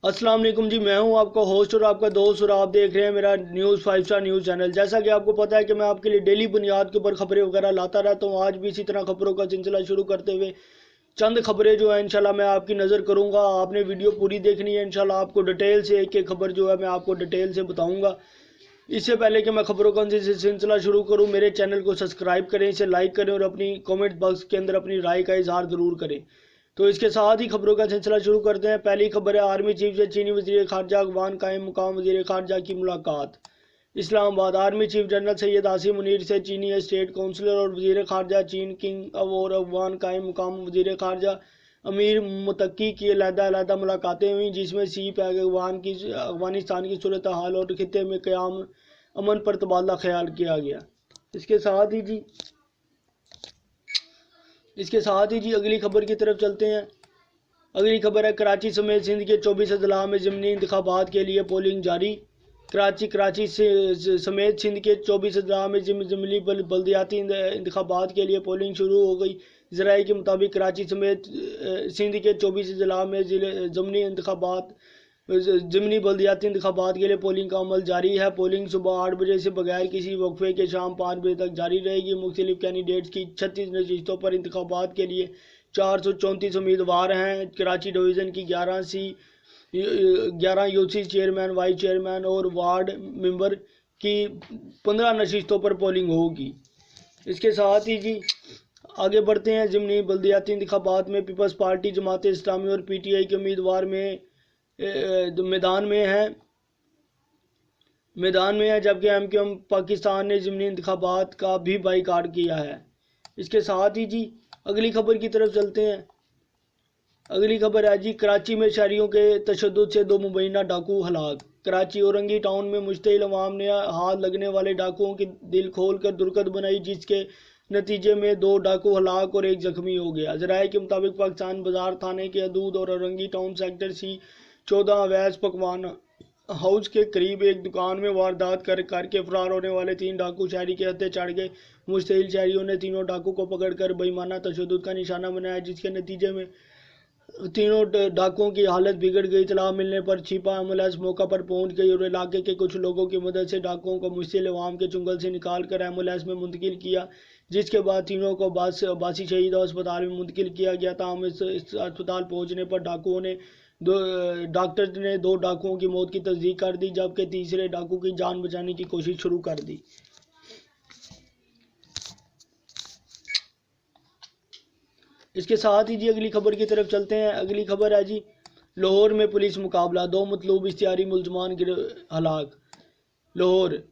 अस्सलाम वालेकुम जी। मैं हूं आपका होस्ट और आपका दोस्त और आप देख रहे हैं मेरा न्यूज़ 5 स्टार न्यूज़ चैनल। जैसा कि आपको पता है कि मैं आपके लिए डेली बुनियाद के ऊपर खबरें वगैरह लाता रहता हूं। आज भी इसी तरह खबरों का सिलसिला शुरू करते हुए चंद खबरें जो है इंशाल्लाह मैं आपकी नज़र करूंगा। आपने वीडियो पूरी देखनी है, इंशाल्लाह आपको डिटेल से एक एक खबर जो है मैं आपको डिटेल से बताऊँगा। इससे पहले कि मैं खबरों का सिलसिला शुरू करूँ, मेरे चैनल को सब्सक्राइब करें, इसे लाइक करें और अपनी कमेंट बॉक्स के अंदर अपनी राय का इजहार ज़रूर करें। तो इसके साथ ही खबरों का सिलसिला शुरू करते हैं। पहली खबर है, आर्मी चीफ से चीनी वज़ीर ख़ारजा अफ़गान कायम मुकाम वज़ीर ख़ारजा की मुलाकात। Islamabad. Army chief general Syed Asim Munir से चीनी स्टेट काउंसलर और वज़ीर ख़ारजा चीन किंग और अफ़गान कायम मुकाम वज़ीर ख़ारजा अमीर मुत्तकी की अलग-अलग मुलाकातें हुई, जिसमें सी पैक अफ़गानिस्तान की सूरत हाल और खित्ते में क़याम अमन पर तबादला ख्याल किया गया। इसके साथ ही जी अगली खबर की तरफ चलते हैं। अगली खबर है, कराची समेत सिंध के 24 अजला में ज़मीनी इंतखाबात के लिए पोलिंग जारी। कराची से समेत सिंध के 24 अजला में ज़मीनी बल्दियाती इंतखाबात के लिए पोलिंग शुरू हो गई। ज़राए के मुताबिक कराची समेत सिंध के 24 अजला में ज़मीनी बल्दियाती इंतखाबात के लिए पोलिंग का अमल जारी है। पोलिंग सुबह 8 बजे से बगैर किसी वक्फे के शाम 5 बजे तक जारी रहेगी। मुख्तलिफ कैंडिडेट्स की 36 नशिस्तों पर इंतखाबात के लिए 434 उम्मीदवार हैं। कराची डिवीज़न की 11 यूसी चेयरमैन, वाइस चेयरमैन और वार्ड मेंबर की 15 नशिस्तों पर पोलिंग होगी। इसके साथ ही जी आगे बढ़ते हैं। ज़मीनी बल्दियाती इंतखाबात में पीपल्स पार्टी, जमात इस्लामी और पीटीआई के उम्मीदवार मैदान में है, जबकि एमक्यूएम पाकिस्तान ने ज़मीनी इंतखाबात का भी बाइकाट किया है। इसके साथ ही जी अगली खबर की तरफ चलते हैं। अगली खबर है जी, कराची में शहरियों के तशद्दुद से 2 मुबैना डाकू हलाक। कराची औरंगी टाउन में मुश्तिल अवाम ने हाथ लगने वाले डाकुओं की दिल खोल कर दुर्गत बनाई, जिसके नतीजे में 2 डाकू हलाक और 1 जख्मी हो गया। ज़राए के मुताबिक पाकिस्तान बाजार थाने के हदूद और औरंगी टाउन सेक्टर C14 अवैध पकवान हाउस के करीब एक दुकान में वारदात करके फरार होने वाले 3 डाकू शहरी के हत्थे चढ़ गए। मुश्तिल शहरियों ने तीनों डाकू को पकड़कर बेईमाना तशद्दुद का निशाना बनाया, जिसके नतीजे में तीनों डाकुओं की हालत बिगड़ गई। इतला मिलने पर छिपा एम्बुलेंस मौका पर पहुंच गई और इलाके के कुछ लोगों की मदद से डाकुओं को मुश्तिल अवाम के चुंगल से निकाल कर एम्बुलेंस में मुंतकिल किया, जिसके बाद तीनों को बासी शहीद अस्पताल में मुंतकिल किया गया। ताहम इस अस्पताल पहुंचने पर डॉक्टर ने 2 डाकुओं की मौत की तस्दीक कर दी, जबकि तीसरे डाकू की जान बचाने की कोशिश शुरू कर दी। इसके साथ ही जी अगली खबर की तरफ चलते हैं। अगली खबर है जी, लाहौर में पुलिस मुकाबला, 2 मतलूब इश्तिहारी मुलजमान हलाक। लाहौर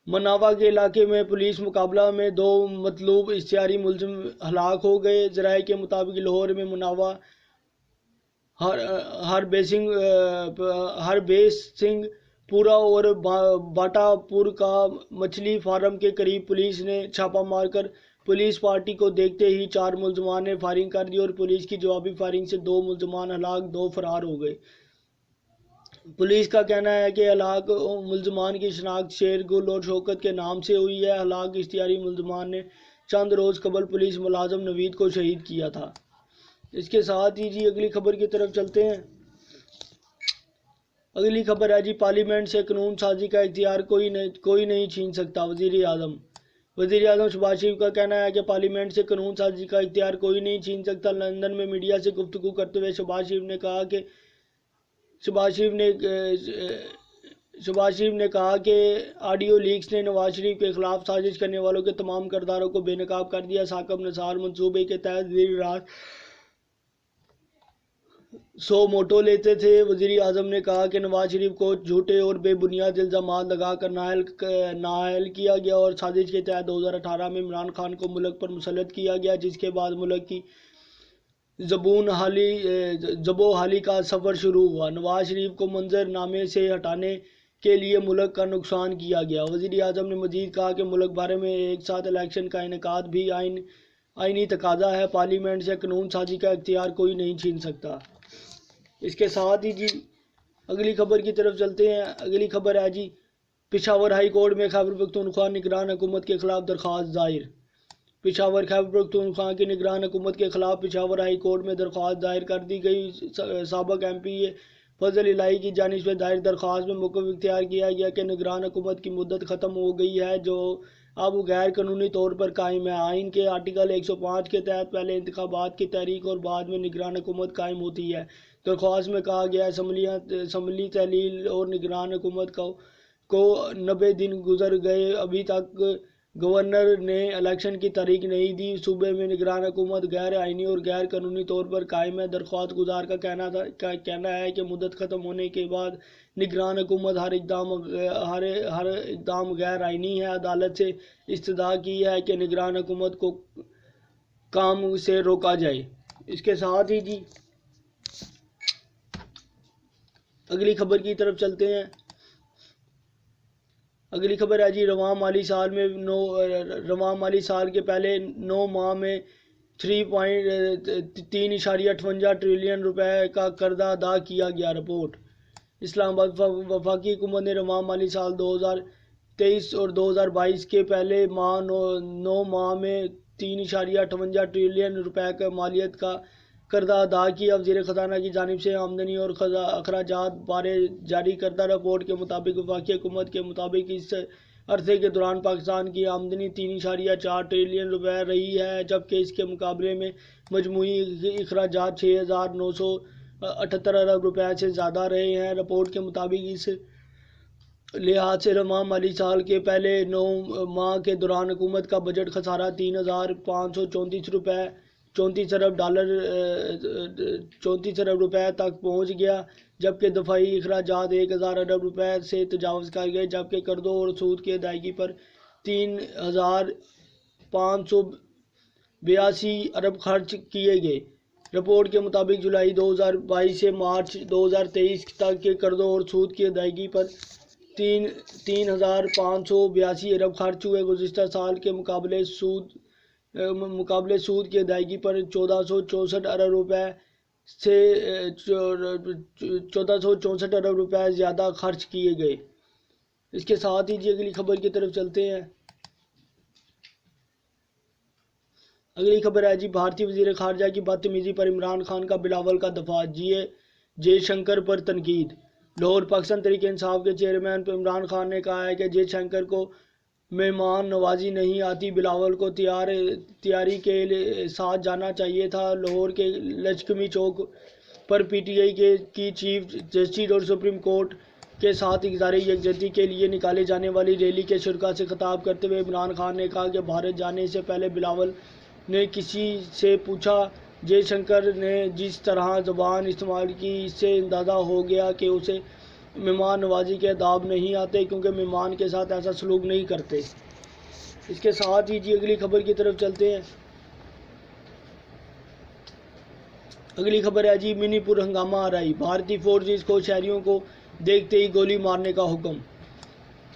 मनावा के इलाके में पुलिस मुकाबला में 2 मतलूब इश्तिहारी मुलजिम हलाक हो गए। ज़राए के मुताबिक लाहौर में मनावा हरबेस सिंह पूरा और बाटापुर का मछली फार्म के करीब पुलिस ने छापा मारकर पुलिस पार्टी को देखते ही 4 मुलजमान ने फायरिंग कर दी और पुलिस की जवाबी फायरिंग से 2 मुलजमान हलाक, 2 फरार हो गए। पुलिस का कहना है कि हलाक मुलजमान की शनाख्त शेर, गुल और शौकत के नाम से हुई है। हलाक इश्तिहारी मुलजमान ने चंद रोज़ कबल पुलिस मुलाजम नवीद को शहीद किया था। इसके साथ ही जी अगली खबर की तरफ चलते हैं। अगली खबर है जी, पार्लियामेंट से कानून साजी का इख्तियार कोई नहीं छीन सकता। वज़ीर आज़म शहबाज शरीफ का कहना है कि पार्लियामेंट से कानून साजी का इख्तियार कोई नहीं छीन सकता। लंदन में मीडिया से गुफ्तगू करते हुए शहबाज शरीफ ने कहा कि ऑडियो लीक्स ने नवाज शरीफ के खिलाफ साजिश करने वालों के तमाम किरदारों को बेनकाब कर दिया। साकिब निसार मंसूबे के तहत देर रात 100 मोटो लेते थे। वज़ीर आज़म ने कहा कि नवाज शरीफ को झूठे और बेबुनियाद इल्ज़ामात लगाकर नाअहल किया गया और साजिश के तहत 2018 में इमरान खान को मुल्क पर मुसल्लत किया गया, जिसके बाद मुल्क की ज़बोहाली का सफ़र शुरू हुआ। नवाज शरीफ को मंजरनामे से हटाने के लिए मुल्क का नुकसान किया गया। वज़ीर आज़म ने मज़ीद कहा कि मुल्क भर में एक साथ इलेक्शन का इनेकाद भी आईनी तकाज़ा है। पार्लियामेंट से कानून साजी का इख्तियार कोई नहीं छीन सकता। इसके साथ ही जी अगली खबर की तरफ चलते हैं। अगली खबर है जी, पेशावर हाई कोर्ट में खैबर पख्तूनख्वा निगरान हुकूमत के खिलाफ दरख्वास्त दायर। पेशावर खैबर पख्तूनख्वा की निगरान हुकूमत के खिलाफ पेशावर हाई कोर्ट में दरख्वास्त दायर कर दी गई। साबिक MP فضل الہی کی جانب سے دائر درخواست میں موقف اختیار کیا گیا کہ نگران حکومت کی مدت ختم ہو گئی ہے جو اب غیر قانونی طور پر قائم ہے۔ آئین کے آرٹیکل 105 کے تحت پہلے انتخابات کی تحریک اور بعد میں نگران حکومت قائم ہوتی ہے۔ درخواست میں کہا گیا اسمبلی تحلیل اور نگران حکومت کو 90 دن گزر گئے، ابھی تک گورنر نے الیکشن کی تاریخ نہیں دی۔ صوبے میں نگران حکومت غیر آئینی اور غیر قانونی طور پر قائم ہے۔ درخواست گزار کا کہنا ہے کہ مدت ختم ہونے کے بعد نگران حکومت ہر اقدام غیر آئینی ہے۔ عدالت سے استدعا کی ہے کہ نگران حکومت کو کام سے روکا جائے۔ اس کے ساتھ ہی جی اگلی خبر کی طرف چلتے ہیں۔ اگلی خبر ہے جی رواں مالی سال کے پہلے 9 ماہ میں 3.58 ٹریلین روپے کا قرض ادا کیا گیا۔ رپورٹ اسلام آباد وفاقی حکومت نے رواں مالی سال 2023 اور 2022 کے پہلے 9 ماہ میں 3.58 ٹریلین روپے کا مالیت کا قرض ادا کیا۔ وزیر خزانہ کی جانب سے آمدنی اور اخراجات بارے جاری کردہ رپورٹ کے مطابق وفاقی حکومت کے مطابق اس عرصے کے دوران پاکستان کی آمدنی 3.4 ٹریلین روپے رہی ہے، جبکہ اس کے مقابلے میں مجموعی اخراجات 6,978 ارب روپے سے زیادہ رہے ہیں۔ رپورٹ کے مطابق اس لحاظ سے رواں مالی سال کے پہلے 9 ماہ کے دوران حکومت کا بجٹ خسارہ 3,534 ارب روپے تک پہنچ گیا، جبکہ دفاعی اخراجات 1,000 ارب روپے سے تجاوز کر گئے، جبکہ قرضوں اور سود کی ادائیگی پر 3,582 ارب خرچ کیے گئے۔ رپورٹ کے مطابق جولائی 2022 سے مارچ 2023 تک کے قرضوں اور سود کی ادائیگی پر 3,582 ارب خرچ ہوئے۔ گزشتہ سال کے مقابلے سود کی ادائیگی پر 1,464 ارب روپے سے 1,464 ارب روپے زیادہ خرچ کیے گئے۔ اس کے ساتھ ہی جی اگلی خبر کی طرف چلتے ہیں۔ اگلی خبر ہے جی بھارتی وزیر خارجہ کی بدتمیزی پر عمران خان کا بلاول کا دفاع، جے شنکر پر تنقید۔ لاہور پاکستان تحریک انصاف کے چیئرمین عمران خان نے کہا ہے کہ جے شنکر کو مہمان نوازی نہیں آتی، بلاول کو تیاری کے ساتھ جانا چاہیے تھا۔ لاہور کے لچکمی چوک پر پی ٹی آئی کی چیف جسٹس اور سپریم کورٹ کے ساتھ اظہار یکجہتی کے لیے نکالے جانے والی ریلی کے شرکاء سے خطاب کرتے ہوئے عمران خان نے کہا کہ بھارت جانے سے پہلے بلاول نے کسی سے پوچھا، جے شنکر نے جس طرح زبان استعمال کی اس سے اندازہ ہو گیا کہ اسے مہمان نوازی کے آداب نہیں آتے، کیونکہ مہمان کے ساتھ ایسا سلوک نہیں کرتے۔ اس کے ساتھ ہی جی اگلی خبر کی طرف چلتے ہیں۔ اگلی خبر ہے جی منی پور ہنگامہ آرائی، بھارتی فورسز کو شہریوں کو دیکھتے ہی گولی مارنے کا حکم۔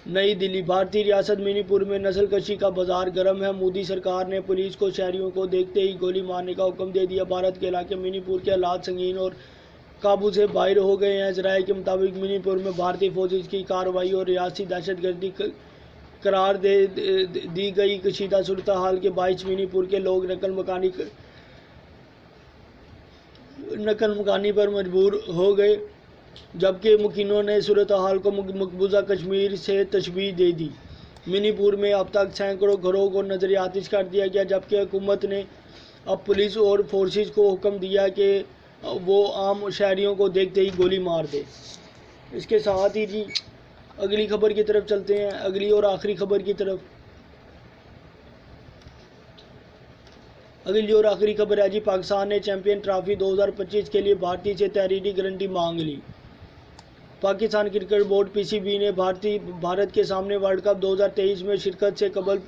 نئی دلی، بھارتی ریاست منی پور میں نسل کشی کا بازار گرم ہے۔ مودی سرکار نے پولیس کو شہریوں کو دیکھتے ہی گولی مارنے کا حکم دے دیا۔ بھارت کے علاقے منی پور کے حالات سنگین اور قابو سے باہر ہو گئے ہیں۔ ذرائع کے مطابق منی پور میں بھارتی فوجز کی کارروائی اور ریاستی دہشت گردی قرار دی گئی کشیدہ صورتحال کے باعث منی پور کے لوگ نقل مکانی پر مجبور ہو گئے، جبکہ مکینوں نے صورتحال کو مقبوضہ کشمیر سے تشبیہ دے دی۔ منی پور میں اب تک سینکڑوں گھروں کو نظر آتش کر دیا گیا، جبکہ حکومت نے اب پولیس اور فورسز کو حکم دیا کہ وہ عام شہریوں کو دیکھتے ہی گولی مار دے۔ اس کے ساتھ ہی جی اگلی خبر کی طرف چلتے ہیں، اگلی اور آخری خبر کی طرف۔ اگلی اور آخری خبر ہے جی پاکستان نے چیمپئن ٹرافی 2025 کے لیے بھارتی سے تحریری گارنٹی مانگ لی۔ پاکستان کرکٹ بورڈ پی سی بی نے بھارت کے سامنے ورلڈ کپ 2023 میں شرکت سے قبل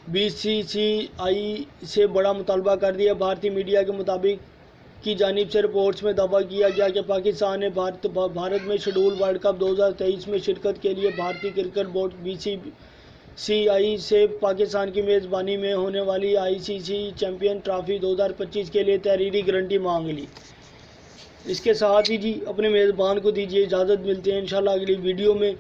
بی سی سی آئی سے بڑا مطالبہ کر دیا۔ بھارتی میڈیا کے مطابق کی جانب سے رپورٹس میں دعویٰ کیا گیا کہ پاکستان نے بھارت میں شیڈول ورلڈ کپ 2023 میں شرکت کے لیے بھارتی کرکٹ بورڈ بی سی سی آئی سے پاکستان کی میزبانی میں ہونے والی آئی سی سی چیمپئن ٹرافی 2025 کے لیے تحریری گارنٹی مانگ لی۔ اس کے ساتھ ہی جی اپنے میزبان کو دیجیے اجازت، ملتے ہیں انشاءاللہ اگلی ویڈیو میں۔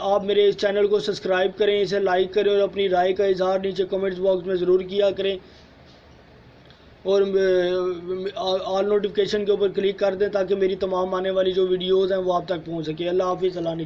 آپ میرے اس چینل کو سبسکرائب کریں، اسے لائک کریں اور اپنی رائے کا اظہار نیچے کمنٹس باکس میں ضرور کیا کریں۔ اور آل نوٹیفیکیشن کے اوپر کلک کر دیں تاکہ میری تمام آنے والی جو ویڈیوز ہیں وہ آپ تک پہنچ سکے۔ اللہ حافظ، اللہ نے